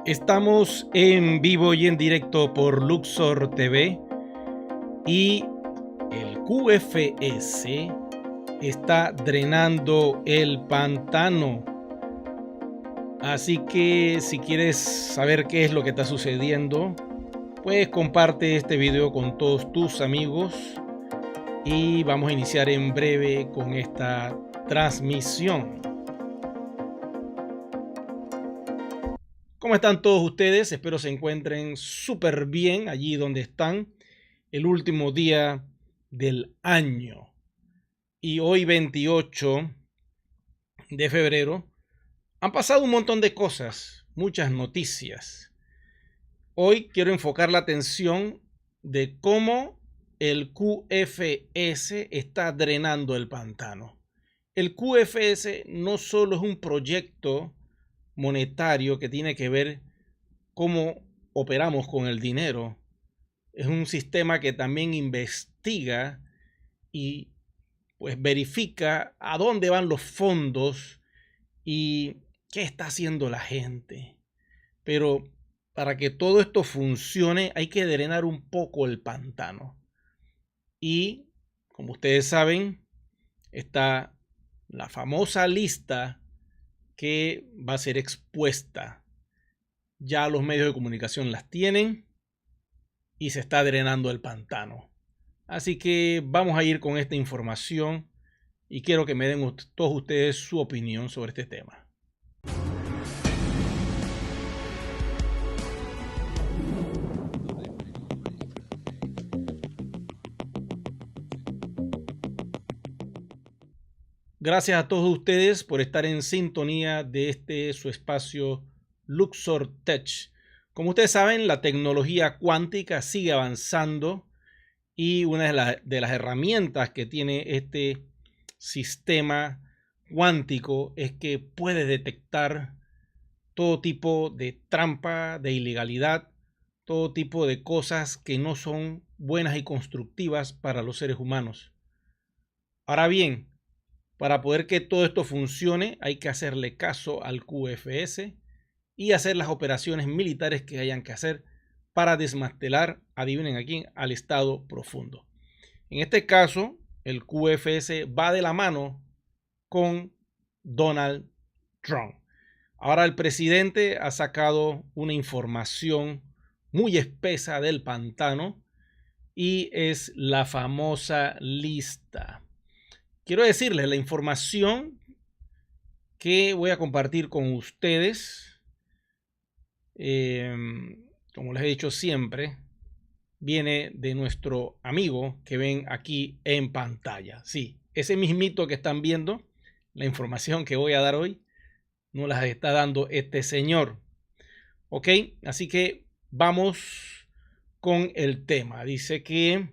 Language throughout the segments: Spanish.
Estamos en vivo y en directo por Luxor TV y el QFS está drenando el pantano. Así que si quieres saber qué es lo que está sucediendo, pues comparte este video con todos tus amigos y vamos a iniciar en breve con esta transmisión. ¿Cómo están todos ustedes? Espero se encuentren súper bien allí donde están. El último día del año. Y hoy 28 de febrero han pasado un montón de cosas, muchas noticias. Hoy quiero enfocar la atención de cómo el QFS está drenando el pantano. El QFS no solo es un proyecto monetario que tiene que ver cómo operamos con el dinero. Es un sistema que también investiga y pues verifica a dónde van los fondos y qué está haciendo la gente. Pero para que todo esto funcione hay que drenar un poco el pantano. Y como ustedes saben, está la famosa lista que va a ser expuesta. Ya los medios de comunicación las tienen y se está drenando el pantano. Así que vamos a ir con esta información y quiero que me den todos ustedes su opinión sobre este tema. Gracias a todos ustedes por estar en sintonía de este su espacio Luxor Tech. Como ustedes saben, la tecnología cuántica sigue avanzando y una de las herramientas que tiene este sistema cuántico es que puede detectar todo tipo de trampa, de ilegalidad, todo tipo de cosas que no son buenas y constructivas para los seres humanos. Ahora bien, para poder que todo esto funcione hay que hacerle caso al QFS y hacer las operaciones militares que hayan que hacer para desmantelar, adivinen aquí, al Estado profundo. En este caso, el QFS va de la mano con Donald Trump. Ahora el presidente ha sacado una información muy espesa del pantano y es la famosa lista. Quiero decirles la información que voy a compartir con ustedes. Como les he dicho siempre, viene de nuestro amigo que ven aquí en pantalla. Sí, ese mismito que están viendo, la información que voy a dar hoy, nos las está dando este señor. Ok, así que vamos con el tema. Dice que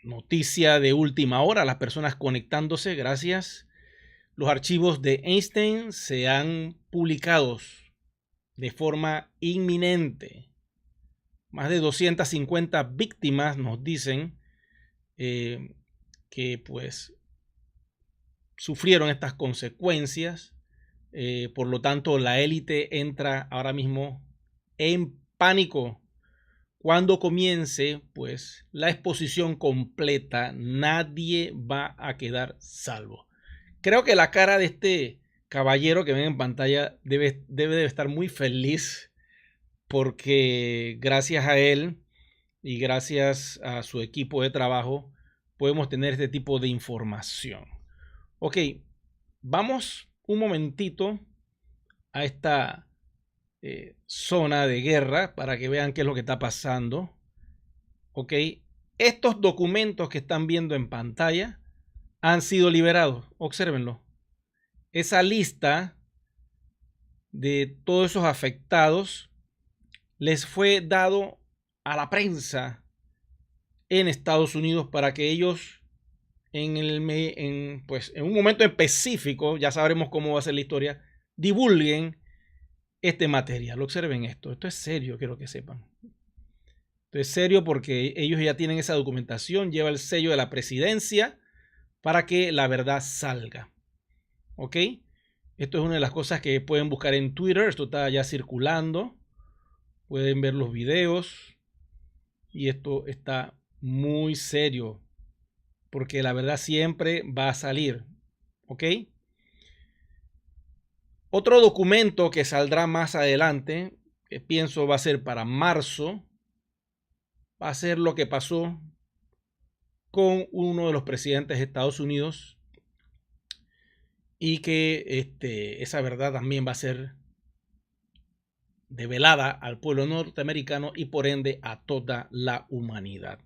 noticia de última hora, las personas conectándose, gracias. Los archivos de Einstein se han publicado de forma inminente. Más de 250 víctimas nos dicen que pues sufrieron estas consecuencias. Por lo tanto, la élite entra ahora mismo en pánico. Cuando comience pues la exposición completa, nadie va a quedar salvo. Creo que la cara de este caballero que ven en pantalla debe estar muy feliz porque gracias a él y gracias a su equipo de trabajo podemos tener este tipo de información. Ok, vamos un momentito a esta zona de guerra para que vean qué es lo que está pasando. Ok, estos documentos que están viendo en pantalla han sido liberados. Obsérvenlo. Esa lista de todos esos afectados les fue dado a la prensa en Estados Unidos para que ellos en un momento específico, ya sabremos cómo va a ser la historia, divulguen este material. Observen esto. Esto es serio, quiero que sepan. Esto es serio porque ellos ya tienen esa documentación, lleva el sello de la presidencia para que la verdad salga. ¿Ok? Esto es una de las cosas que pueden buscar en Twitter. Esto está ya circulando. Pueden ver los videos. Y esto está muy serio. Porque la verdad siempre va a salir. ¿Ok? Otro documento que saldrá más adelante, que pienso va a ser para marzo, va a ser lo que pasó con uno de los presidentes de Estados Unidos y que esa verdad también va a ser develada al pueblo norteamericano y por ende a toda la humanidad.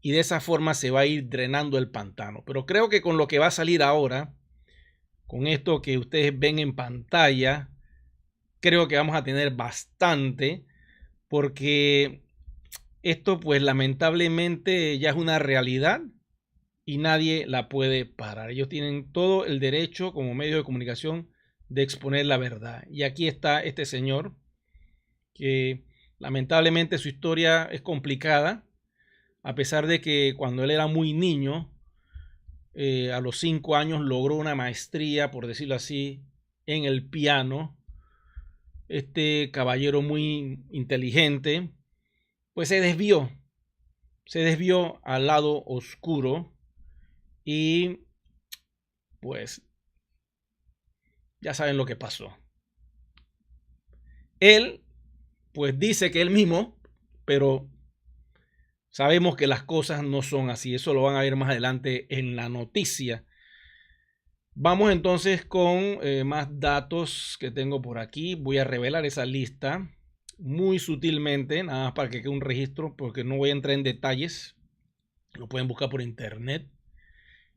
Y de esa forma se va a ir drenando el pantano. Pero creo que con lo que va a salir ahora, con esto que ustedes ven en pantalla, creo que vamos a tener bastante, porque esto pues lamentablemente ya es una realidad y nadie la puede parar. Ellos tienen todo el derecho como medio de comunicación de exponer la verdad. Y aquí está este señor que lamentablemente su historia es complicada, a pesar de que cuando él era muy niño, a los 5 años logró una maestría, por decirlo así, en el piano. Este caballero muy inteligente, pues se desvió al lado oscuro y pues ya saben lo que pasó. Él pues dice que él mismo, pero sabemos que las cosas no son así. Eso lo van a ver más adelante en la noticia. Vamos entonces con más datos que tengo por aquí. Voy a revelar esa lista muy sutilmente, nada más para que quede un registro, porque no voy a entrar en detalles. Lo pueden buscar por internet.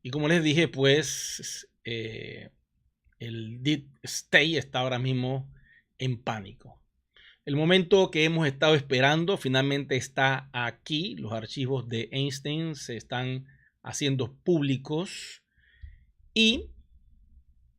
Y como les dije, pues el Deep State está ahora mismo en pánico. El momento que hemos estado esperando finalmente está aquí. Los archivos de Einstein se están haciendo públicos y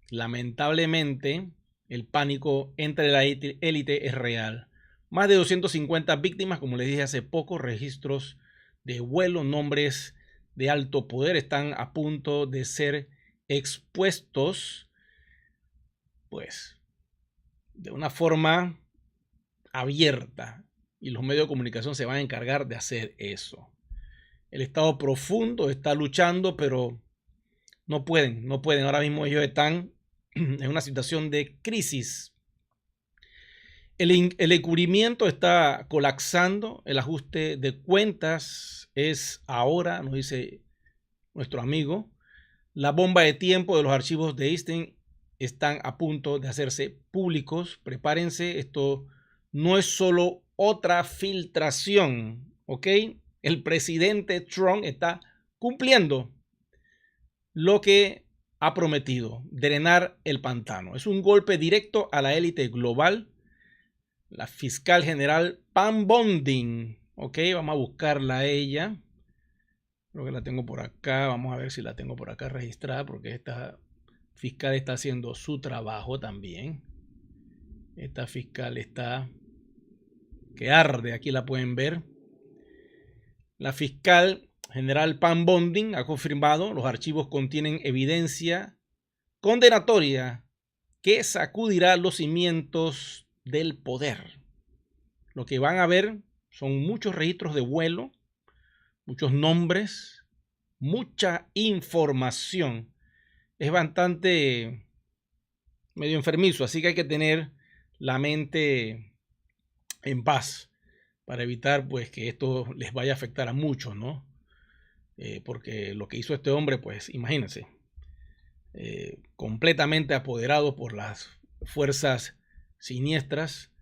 lamentablemente el pánico entre la élite es real. Más de 250 víctimas, como les dije hace poco, registros de vuelo, nombres de alto poder están a punto de ser expuestos, pues, de una forma abierta, y los medios de comunicación se van a encargar de hacer eso. El Estado profundo está luchando, pero no pueden. Ahora mismo ellos están en una situación de crisis. El encubrimiento está colapsando, el ajuste de cuentas es ahora, nos dice nuestro amigo. La bomba de tiempo de los archivos de Einstein están a punto de hacerse públicos. Prepárense, esto no es solo otra filtración, ¿ok? El presidente Trump está cumpliendo lo que ha prometido, drenar el pantano. Es un golpe directo a la élite global. La fiscal general Pam Bondi, ok, vamos a buscarla a ella. Creo que la tengo por acá, vamos a ver si la tengo por acá registrada, porque esta fiscal está haciendo su trabajo también. Esta fiscal está que arde, aquí la pueden ver. La fiscal general Pam Bondi ha confirmado los archivos contienen evidencia condenatoria que sacudirá los cimientos del poder. Lo que van a ver son muchos registros de vuelo, muchos nombres, mucha información. Es bastante medio enfermizo, así que hay que tener la mente en paz para evitar pues que esto les vaya a afectar a muchos, ¿no? Porque lo que hizo este hombre, pues imagínense, completamente apoderado por las fuerzas siniestras,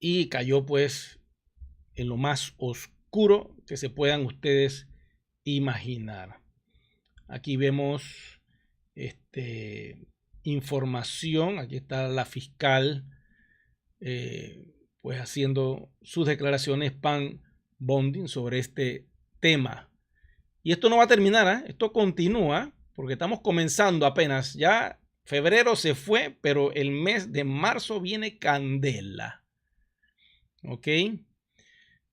y cayó pues en lo más oscuro que se puedan ustedes imaginar. Aquí vemos información, aquí está la fiscal pues haciendo sus declaraciones Pam Bondi sobre este tema. Y esto no va a terminar, esto continúa, porque estamos comenzando apenas. Ya febrero se fue, pero el mes de marzo viene candela. ¿Ok?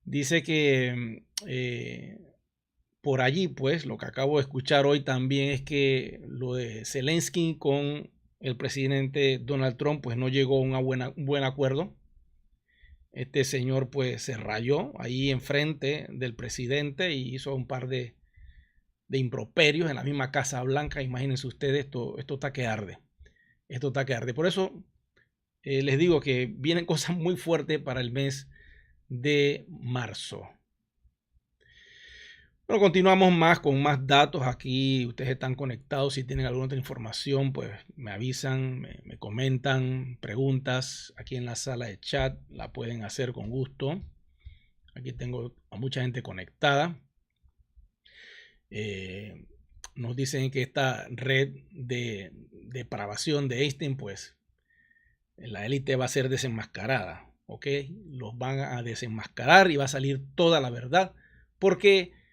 Dice que por allí, pues, lo que acabo de escuchar hoy también es que lo de Zelensky con el presidente Donald Trump, pues no llegó a un buen acuerdo. Este señor, pues, se rayó ahí enfrente del presidente y hizo un par de improperios en la misma Casa Blanca. Imagínense ustedes, esto está que arde. Esto está que arde. Por eso les digo que vienen cosas muy fuertes para el mes de marzo. Bueno, continuamos más con más datos. Aquí ustedes están conectados. Si tienen alguna otra información, pues me avisan, me comentan, preguntas aquí en la sala de chat. La pueden hacer con gusto. Aquí tengo a mucha gente conectada. Nos dicen que esta red de depravación de Einstein, pues la élite va a ser desenmascarada. ¿Ok? Los van a desenmascarar y va a salir toda la verdad. Porque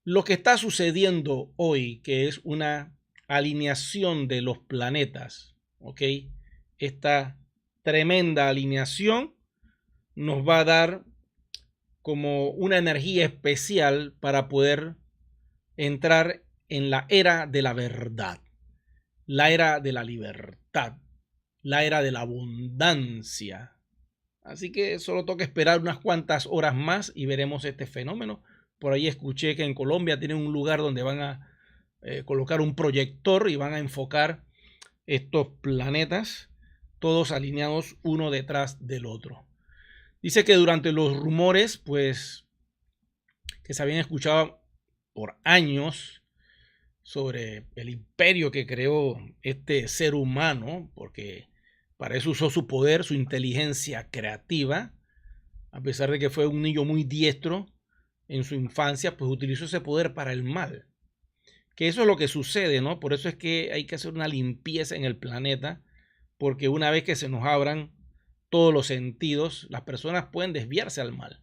lo que está sucediendo hoy, que es una alineación de los planetas, ¿ok? Esta tremenda alineación nos va a dar como una energía especial para poder entrar en la era de la verdad, la era de la libertad, la era de la abundancia. Así que solo toca esperar unas cuantas horas más y veremos este fenómeno. Por ahí escuché que en Colombia tienen un lugar donde van a colocar un proyector y van a enfocar estos planetas, todos alineados uno detrás del otro. Dice que durante los rumores, pues, que se habían escuchado por años sobre el imperio que creó este ser humano, porque para eso usó su poder, su inteligencia creativa, a pesar de que fue un niño muy diestro en su infancia, pues utilizó ese poder para el mal. Que eso es lo que sucede, ¿no? Por eso es que hay que hacer una limpieza en el planeta, porque una vez que se nos abran todos los sentidos, las personas pueden desviarse al mal.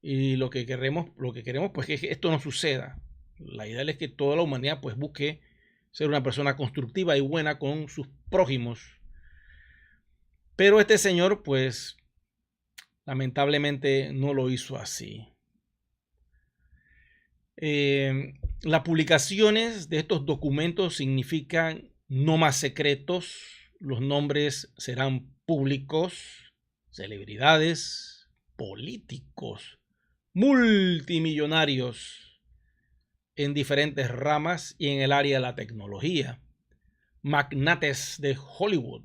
Y lo que queremos pues es que esto no suceda. La idea es que toda la humanidad pues busque ser una persona constructiva y buena con sus prójimos. Pero este señor pues lamentablemente no lo hizo así. Las publicaciones de estos documentos significan no más secretos, los nombres serán públicos, celebridades, políticos, multimillonarios en diferentes ramas y en el área de la tecnología, magnates de Hollywood,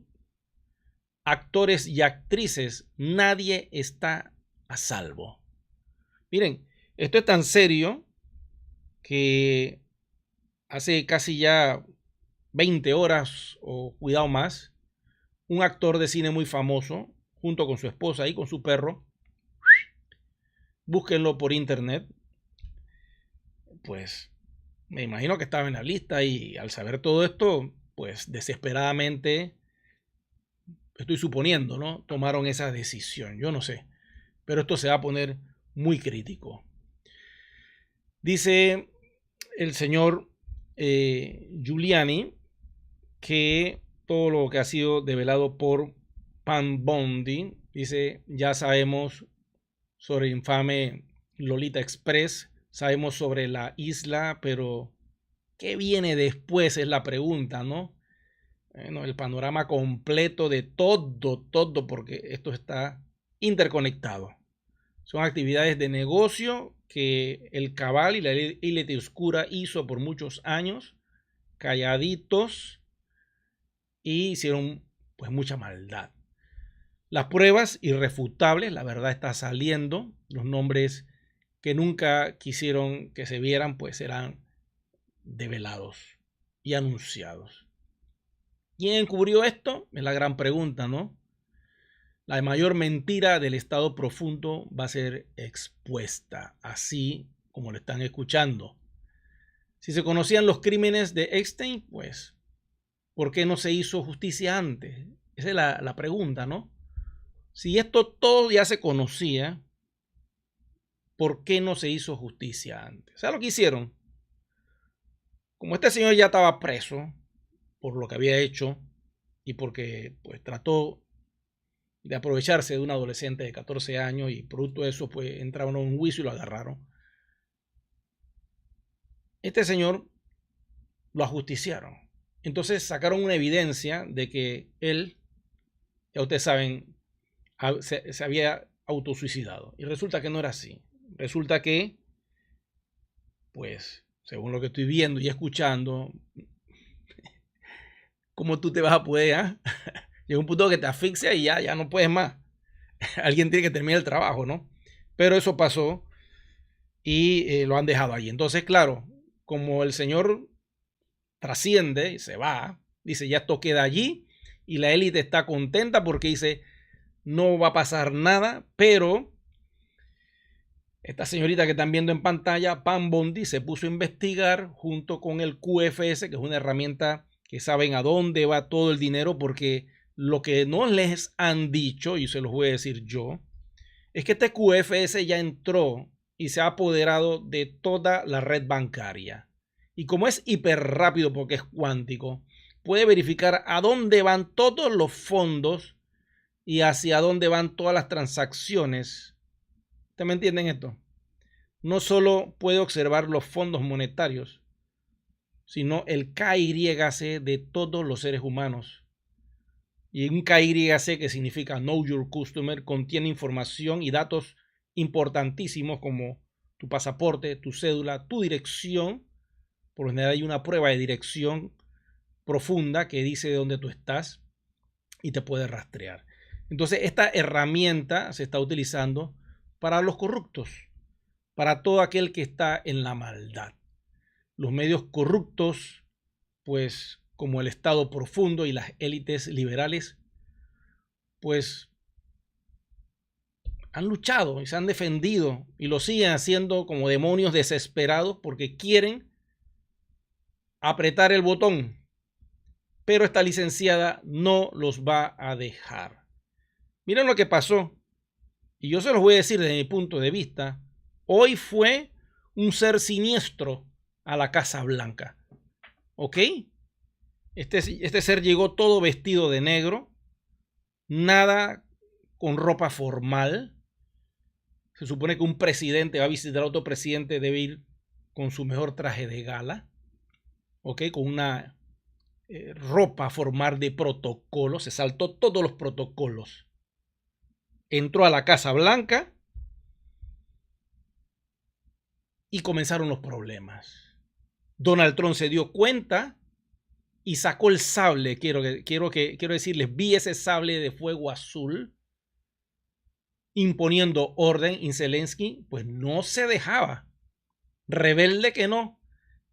actores y actrices, nadie está a salvo. Miren, esto es tan serio que hace casi ya 20 horas o cuidado más, un actor de cine muy famoso, junto con su esposa y con su perro, búsquenlo por internet, pues me imagino que estaba en la lista y al saber todo esto, pues desesperadamente, estoy suponiendo, ¿no? Tomaron esa decisión, yo no sé, pero esto se va a poner muy crítico. Dice el señor Giuliani que todo lo que ha sido develado por Pam Bondi, dice, ya sabemos sobre el infame Lolita Express, sabemos sobre la isla, pero ¿qué viene después? Es la pregunta, ¿no? Bueno, el panorama completo de todo, porque esto está interconectado. Son actividades de negocio que el cabal y la élite oscura hizo por muchos años, calladitos, y hicieron pues mucha maldad. Las pruebas irrefutables, la verdad está saliendo, los nombres que nunca quisieron que se vieran pues serán develados y anunciados. ¿Quién encubrió esto? Es la gran pregunta, ¿no? La mayor mentira del estado profundo va a ser expuesta, así como lo están escuchando. Si se conocían los crímenes de Epstein, pues, ¿por qué no se hizo justicia antes? Esa es la pregunta, ¿no? Si esto todo ya se conocía, ¿por qué no se hizo justicia antes? ¿Sabes lo que hicieron? Como este señor ya estaba preso por lo que había hecho y porque pues trató de aprovecharse de un adolescente de 14 años y producto de eso pues entraron en un juicio y lo agarraron. este señor lo ajusticiaron. Entonces sacaron una evidencia de que él, ya ustedes saben, se había autosuicidado. Y resulta que no era así. Resulta que, pues, según lo que estoy viendo y escuchando, ¿cómo tú te vas a poder? ¿Ah? Llega un punto que te asfixia y ya no puedes más. Alguien tiene que terminar el trabajo, ¿no? Pero eso pasó y lo han dejado ahí. Entonces, claro, como el señor trasciende y se va, dice, ya esto queda allí y la élite está contenta porque dice, no va a pasar nada, pero esta señorita que están viendo en pantalla, Pam Bondi, se puso a investigar junto con el QFS, que es una herramienta que saben a dónde va todo el dinero, porque lo que no les han dicho, y se los voy a decir yo, es que este QFS ya entró y se ha apoderado de toda la red bancaria. Y como es hiper rápido porque es cuántico, puede verificar a dónde van todos los fondos y hacia dónde van todas las transacciones. ¿Ustedes me entienden esto? No solo puede observar los fondos monetarios, sino el KYC de todos los seres humanos. Y un KYC, que significa Know Your Customer, contiene información y datos importantísimos como tu pasaporte, tu cédula, tu dirección. Por lo general hay una prueba de dirección profunda que dice de dónde tú estás y te puede rastrear. Entonces, esta herramienta se está utilizando para los corruptos, para todo aquel que está en la maldad. Los medios corruptos, pues como el Estado profundo y las élites liberales, pues han luchado y se han defendido y lo siguen haciendo como demonios desesperados porque quieren apretar el botón. Pero esta licenciada no los va a dejar. Miren lo que pasó. Y yo se los voy a decir desde mi punto de vista. Hoy fue un ser siniestro a la Casa Blanca. ¿Ok? Este ser llegó todo vestido de negro. Nada con ropa formal. Se supone que un presidente va a visitar a otro presidente, debe ir con su mejor traje de gala. ¿Ok? Con una ropa formal de protocolo. Se saltó todos los protocolos. Entró a la Casa Blanca y comenzaron los problemas. Donald Trump se dio cuenta y sacó el sable. Quiero decirles, vi ese sable de fuego azul imponiendo orden. Y Zelensky pues no se dejaba, rebelde que no.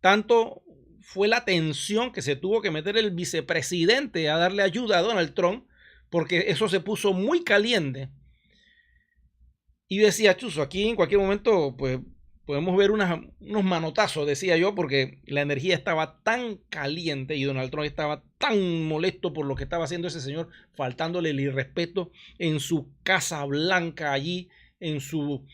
Tanto fue la tensión que se tuvo que meter el vicepresidente a darle ayuda a Donald Trump, porque eso se puso muy caliente. Y yo decía, chuzo, aquí en cualquier momento pues podemos ver unos manotazos, decía yo, porque la energía estaba tan caliente y Donald Trump estaba tan molesto por lo que estaba haciendo ese señor, faltándole el irrespeto en su Casa Blanca, allí en su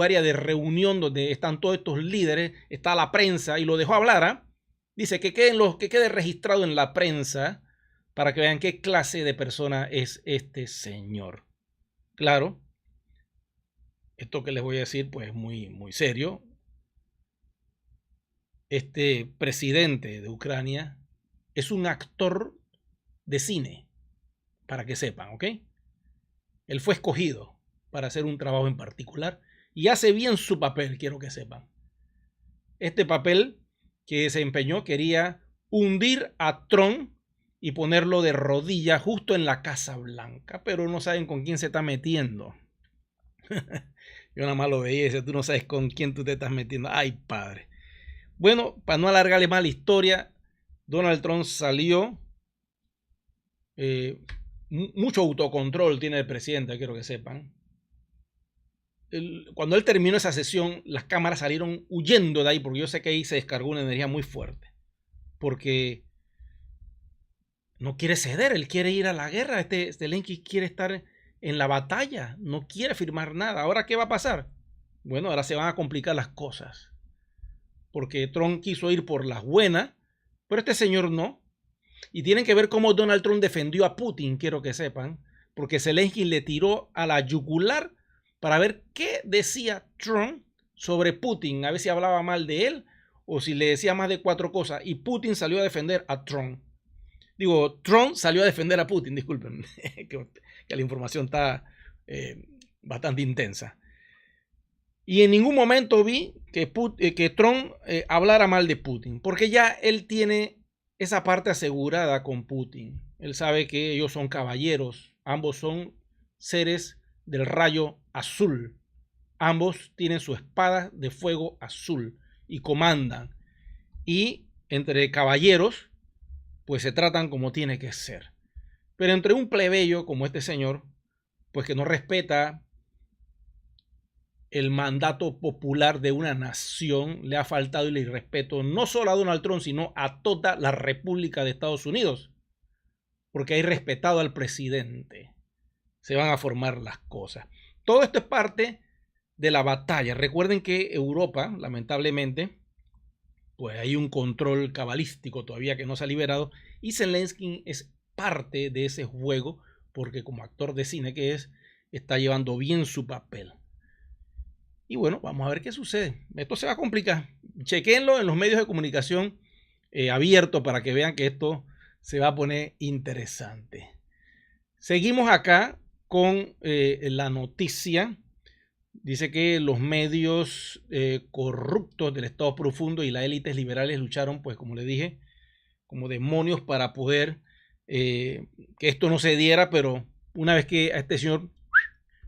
área de reunión donde están todos estos líderes, está la prensa y lo dejó hablar. ¿Eh? Dice que quede registrado en la prensa para que vean qué clase de persona es este señor. Claro. Esto que les voy a decir pues es muy, muy serio. Este presidente de Ucrania es un actor de cine, para que sepan, ¿ok? Él fue escogido para hacer un trabajo en particular y hace bien su papel, quiero que sepan. Este papel que desempeñó quería hundir a Trump y ponerlo de rodillas justo en la Casa Blanca, pero no saben con quién se está metiendo. Yo nada más lo veía y decía, tú no sabes con quién tú te estás metiendo. Ay, padre. Bueno, para no alargarle más la historia, Donald Trump salió. Mucho autocontrol tiene el presidente, quiero que sepan. Cuando él terminó esa sesión, las cámaras salieron huyendo de ahí, porque yo sé que ahí se descargó una energía muy fuerte. Porque no quiere ceder, él quiere ir a la guerra. Zelensky quiere estar en la batalla, no quiere firmar nada. ¿Ahora qué va a pasar? Bueno, ahora se van a complicar las cosas. Porque Trump quiso ir por las buenas, pero este señor no. Y tienen que ver cómo Donald Trump defendió a Putin, quiero que sepan. Porque Zelensky le tiró a la yugular para ver qué decía Trump sobre Putin. A ver si hablaba mal de él o si le decía más de 4 cosas, y Putin salió a defender a Trump. Digo, Trump salió a defender a Putin, disculpen, que la información está bastante intensa. Y en ningún momento vi que Trump hablara mal de Putin, porque ya él tiene esa parte asegurada con Putin. Él sabe que ellos son caballeros, ambos son seres del rayo azul. Ambos tienen su espada de fuego azul y comandan. Y entre caballeros, pues se tratan como tiene que ser. Pero entre un plebeyo como este señor, pues que no respeta el mandato popular de una nación, le ha faltado el irrespeto no solo a Donald Trump, sino a toda la República de Estados Unidos, porque hay respetado al presidente. Se van a formar las cosas. Todo esto es parte de la batalla. Recuerden que Europa, lamentablemente, pues hay un control cabalístico todavía que no se ha liberado, y Zelensky es parte de ese juego, porque como actor de cine que es, está llevando bien su papel. Y bueno, vamos a ver qué sucede. Esto se va a complicar. Chequenlo en los medios de comunicación abiertos para que vean que esto se va a poner interesante. Seguimos acá con la noticia. Dice que los medios corruptos del Estado profundo y las élites liberales lucharon, pues como les dije, como demonios para poder que esto no se diera, pero una vez que a este señor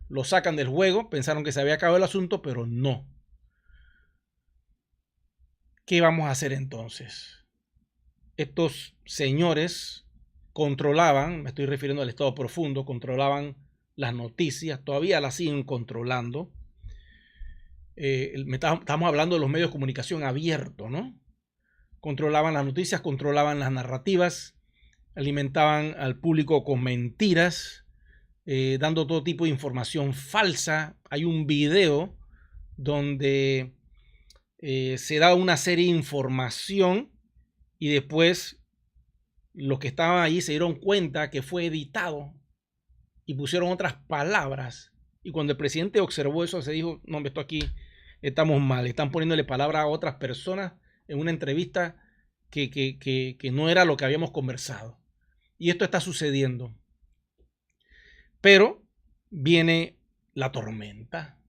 lo sacan del juego, pensaron que se había acabado el asunto, pero no. ¿Qué vamos a hacer entonces? Estos señores controlaban, me estoy refiriendo al Estado profundo, controlaban las noticias, todavía las siguen controlando. Estamos hablando de los medios de comunicación abiertos, ¿no? Controlaban las noticias, controlaban las narrativas, alimentaban al público con mentiras, dando todo tipo de información falsa. Hay un video donde se da una serie de información y después los que estaban allí se dieron cuenta que fue editado y pusieron otras palabras. Y cuando el presidente observó eso, se dijo, no, esto aquí estamos mal, están poniéndole palabras a otras personas en una entrevista que no era lo que habíamos conversado. Y esto está sucediendo. Pero viene la tormenta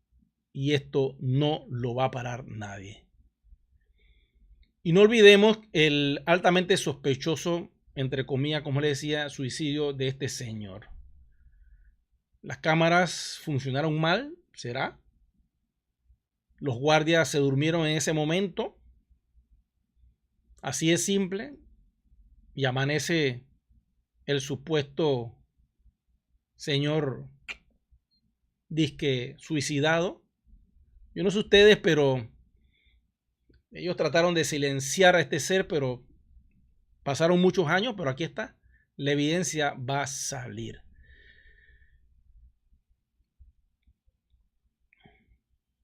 y esto no lo va a parar nadie. Y no olvidemos el altamente sospechoso, entre comillas, como les decía, suicidio de este señor. Las cámaras funcionaron mal, ¿será? Los guardias se durmieron en ese momento. Así es simple. Y amanece el supuesto señor disque suicidado. Yo no sé ustedes, pero ellos trataron de silenciar a este ser, pero pasaron muchos años, pero aquí está. La evidencia va a salir.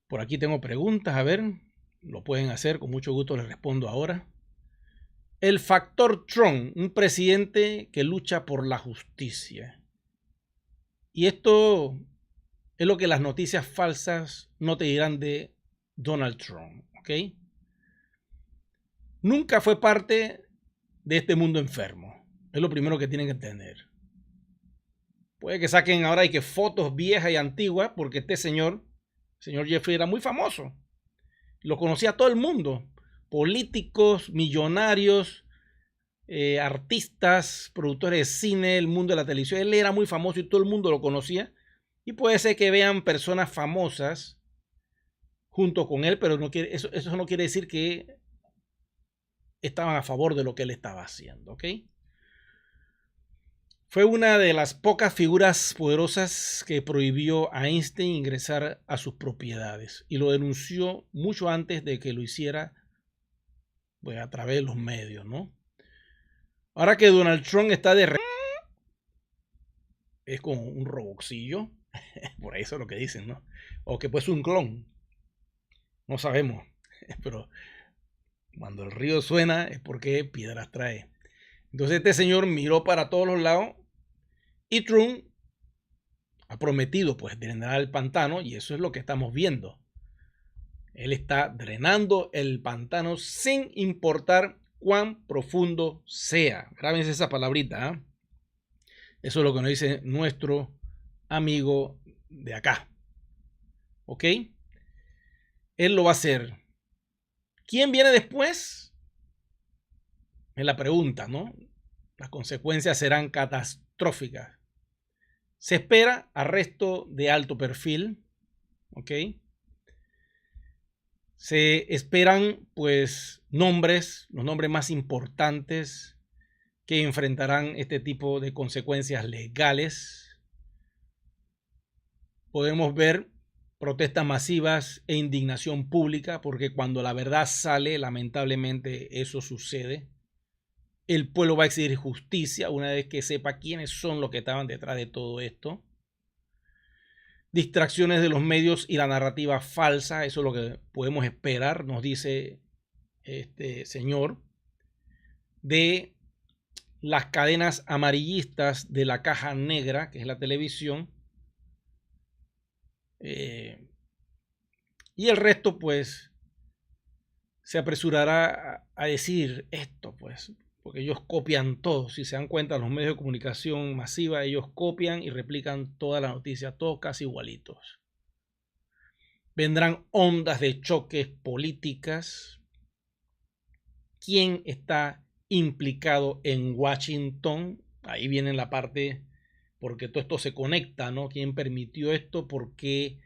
Por aquí tengo preguntas, a ver, lo pueden hacer, con mucho gusto les respondo ahora. El factor Trump, un presidente que lucha por la justicia. Y esto es lo que las noticias falsas no te dirán de Donald Trump, ¿ok? Nunca fue parte de este mundo enfermo. Es lo primero que tienen que entender. Puede que saquen ahora y que fotos viejas y antiguas, porque este señor Jeffrey, era muy famoso. Lo conocía todo el mundo. Políticos, millonarios, artistas, productores de cine, el mundo de la televisión. Él era muy famoso y todo el mundo lo conocía. Y puede ser que vean personas famosas junto con él, pero eso no quiere decir que estaban a favor de lo que él estaba haciendo, ¿ok? Fue una de las pocas figuras poderosas que prohibió a Einstein ingresar a sus propiedades y lo denunció mucho antes de que lo hiciera, pues, a través de los medios, ¿no? Ahora que Donald Trump está es como un roboxillo, por eso es lo que dicen, ¿no? O que pues un clon, no sabemos, pero cuando el río suena es porque piedras trae. Entonces este señor miró para todos los lados y Trump ha prometido pues drenar el pantano y eso es lo que estamos viendo. Él está drenando el pantano sin importar cuán profundo sea. Grábense esa palabrita, ¿eh? Eso es lo que nos dice nuestro amigo de acá. ¿Ok? Él lo va a hacer. ¿Quién viene después? Es la pregunta, ¿no? Las consecuencias serán catastróficas. Se espera arresto de alto perfil. ¿Ok? Se esperan, pues, nombres, los nombres más importantes que enfrentarán este tipo de consecuencias legales. Podemos ver protestas masivas e indignación pública, porque cuando la verdad sale, lamentablemente eso sucede. El pueblo va a exigir justicia una vez que sepa quiénes son los que estaban detrás de todo esto. Distracciones de los medios y la narrativa falsa, eso es lo que podemos esperar, nos dice este señor, de las cadenas amarillistas de la caja negra, que es la televisión, y el resto pues se apresurará a decir esto, pues, porque ellos copian todo. Si se dan cuenta, los medios de comunicación masiva, ellos copian y replican toda la noticia, todos casi igualitos. Vendrán ondas de choques políticas. ¿Quién está implicado en Washington? Ahí viene la parte, porque todo esto se conecta, ¿no? ¿Quién permitió esto? ¿Por qué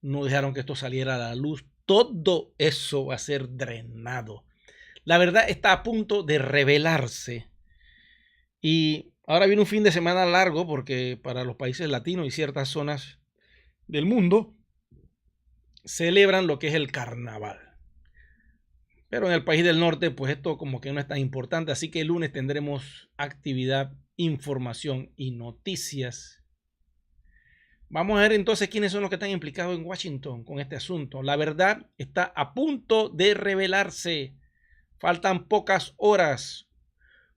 no dejaron que esto saliera a la luz? Todo eso va a ser drenado. La verdad está a punto de revelarse. Y ahora viene un fin de semana largo, porque para los países latinos y ciertas zonas del mundo celebran lo que es el carnaval. Pero en el país del norte, pues esto como que no es tan importante. Así que el lunes tendremos actividad, información y noticias. Vamos a ver entonces quiénes son los que están implicados en Washington con este asunto. La verdad está a punto de revelarse. Faltan pocas horas.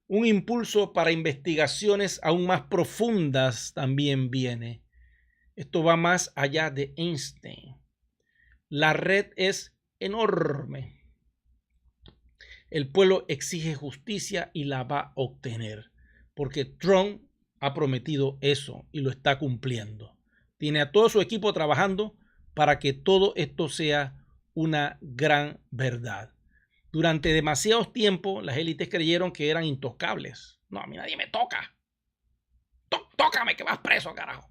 Un impulso para investigaciones aún más profundas también viene. Esto va más allá de Einstein. La red es enorme. El pueblo exige justicia y la va a obtener, porque Trump ha prometido eso y lo está cumpliendo. Tiene a todo su equipo trabajando para que todo esto sea una gran verdad. Durante demasiados tiempos, las élites creyeron que eran intocables. No, a mí nadie me toca. Tócame que vas preso, carajo.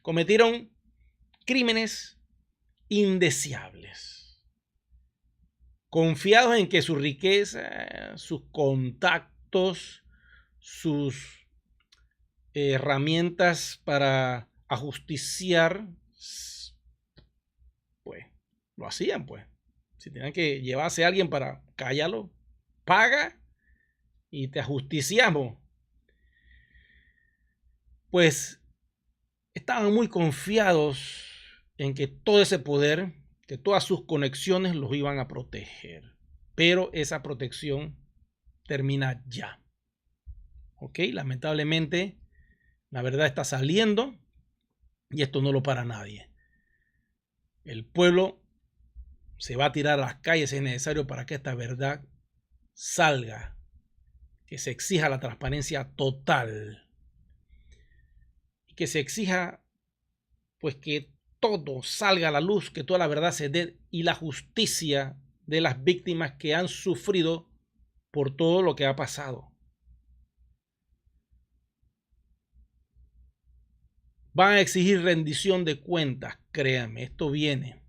Cometieron crímenes indeseables, confiados en que su riqueza, sus contactos, sus herramientas para ajusticiar, pues lo hacían, pues. Si tenían que llevarse a alguien para callarlo, paga y te ajusticiamos. Pues estaban muy confiados en que todo ese poder, que todas sus conexiones los iban a proteger. Pero esa protección termina ya. ¿Ok? Lamentablemente, la verdad está saliendo y esto no lo para nadie. El pueblo se va a tirar a las calles si es necesario para que esta verdad salga, que se exija la transparencia total y que se exija pues que todo salga a la luz, que toda la verdad se dé y la justicia de las víctimas que han sufrido por todo lo que ha pasado. Van a exigir rendición de cuentas, créanme, esto viene.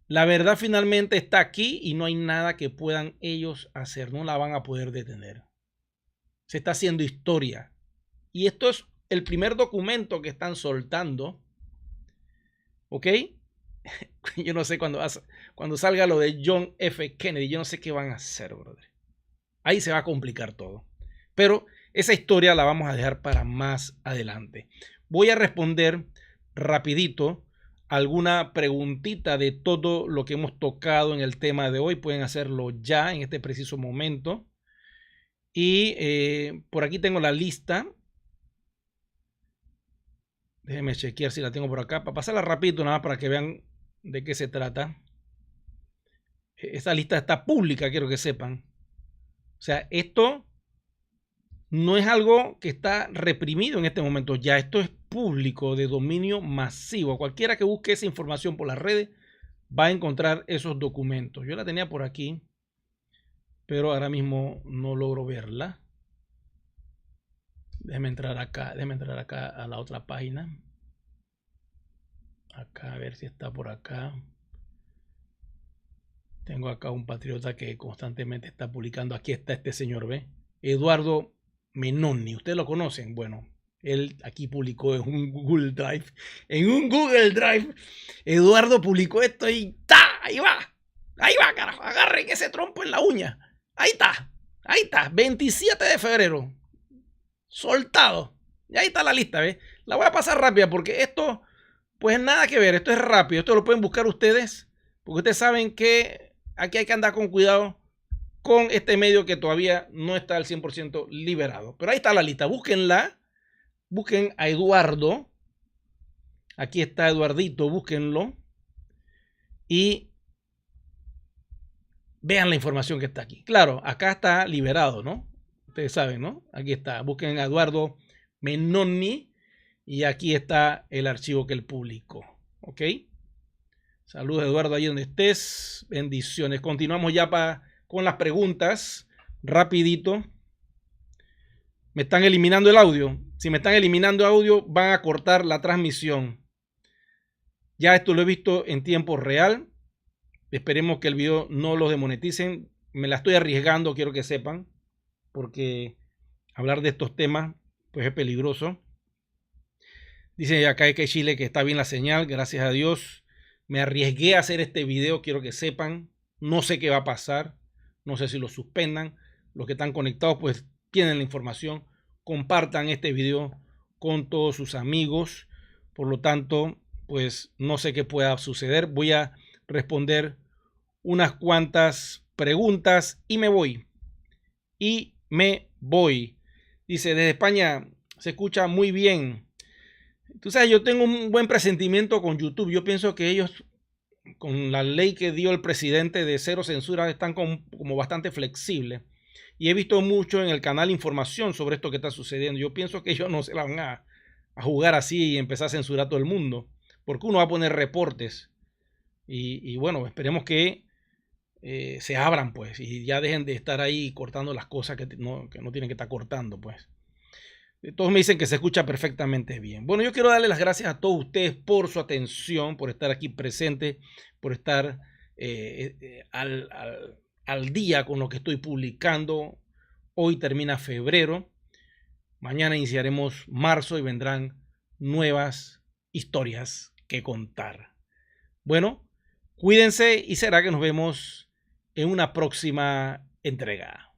La verdad finalmente está aquí y no hay nada que puedan ellos hacer, no la van a poder detener. Se está haciendo historia. Y esto es el primer documento que están soltando. ¿Ok? Yo no sé cuando salga lo de John F. Kennedy, yo no sé qué van a hacer, brother. Ahí se va a complicar todo. Pero esa historia la vamos a dejar para más adelante. Voy a responder rapidito alguna preguntita de todo lo que hemos tocado en el tema de hoy. Pueden hacerlo ya en este preciso momento. Y por aquí tengo la lista. Déjenme chequear si la tengo por acá. Para pasarla rapidito, nada más para que vean de qué se trata. Esa lista está pública, quiero que sepan. O sea, esto no es algo que está reprimido en este momento. Ya esto es público, de dominio masivo. Cualquiera que busque esa información por las redes va a encontrar esos documentos. Yo la tenía por aquí, pero ahora mismo no logro verla. Déjeme entrar acá a la otra página. Acá, a ver si está por acá. Tengo acá un patriota que constantemente está publicando. Aquí está este señor, ¿ve? Eduardo Menoni. ¿Ustedes lo conocen? Bueno, él aquí publicó en un Google Drive. En un Google Drive. Eduardo publicó esto y ¡ta! Ahí va. Ahí va, carajo. Agarren ese trompo en la uña. Ahí está. Ahí está. 27 de febrero. Soltado. Y ahí está la lista, ¿ves? La voy a pasar rápida porque esto, pues nada que ver. Esto es rápido. Esto lo pueden buscar ustedes. Porque ustedes saben que aquí hay que andar con cuidado con este medio que todavía no está al 100% liberado. Pero ahí está la lista. Búsquenla. Busquen a Eduardo. Aquí está Eduardito. Búsquenlo. Y vean la información que está aquí. Claro, acá está liberado, ¿no? Ustedes saben, ¿no? Aquí está. Busquen a Eduardo Menoni. Y aquí está el archivo que él publicó. ¿Ok? Saludos, Eduardo, ahí donde estés. Bendiciones. Continuamos ya con las preguntas. Rapidito. Me están eliminando el audio. Si me están eliminando audio, van a cortar la transmisión. Ya esto lo he visto en tiempo real. Esperemos que el video no lo demoneticen. Me la estoy arriesgando, quiero que sepan. Porque hablar de estos temas, pues es peligroso. Dice acá que Chile que está bien la señal, gracias a Dios. Me arriesgué a hacer este video, quiero que sepan. No sé qué va a pasar. No sé si lo suspendan. Los que están conectados pues tienen la información. Compartan este video con todos sus amigos. Por lo tanto, pues no sé qué pueda suceder. Voy a responder unas cuantas preguntas y me voy. Dice, desde España se escucha muy bien. Tú sabes, yo tengo un buen presentimiento con YouTube. Yo pienso que ellos, con la ley que dio el presidente de cero censura, están como bastante flexibles. Y he visto mucho en el canal información sobre esto que está sucediendo. Yo pienso que ellos no se la van a jugar así y empezar a censurar a todo el mundo. Porque uno va a poner reportes. Y bueno, esperemos que se abran pues. Y ya dejen de estar ahí cortando las cosas que no tienen que estar cortando pues. Todos me dicen que se escucha perfectamente bien. Bueno, yo quiero darle las gracias a todos ustedes por su atención, por estar aquí presente, por estar al día con lo que estoy publicando. Hoy termina febrero. Mañana iniciaremos marzo y vendrán nuevas historias que contar. Bueno, cuídense y será que nos vemos en una próxima entrega.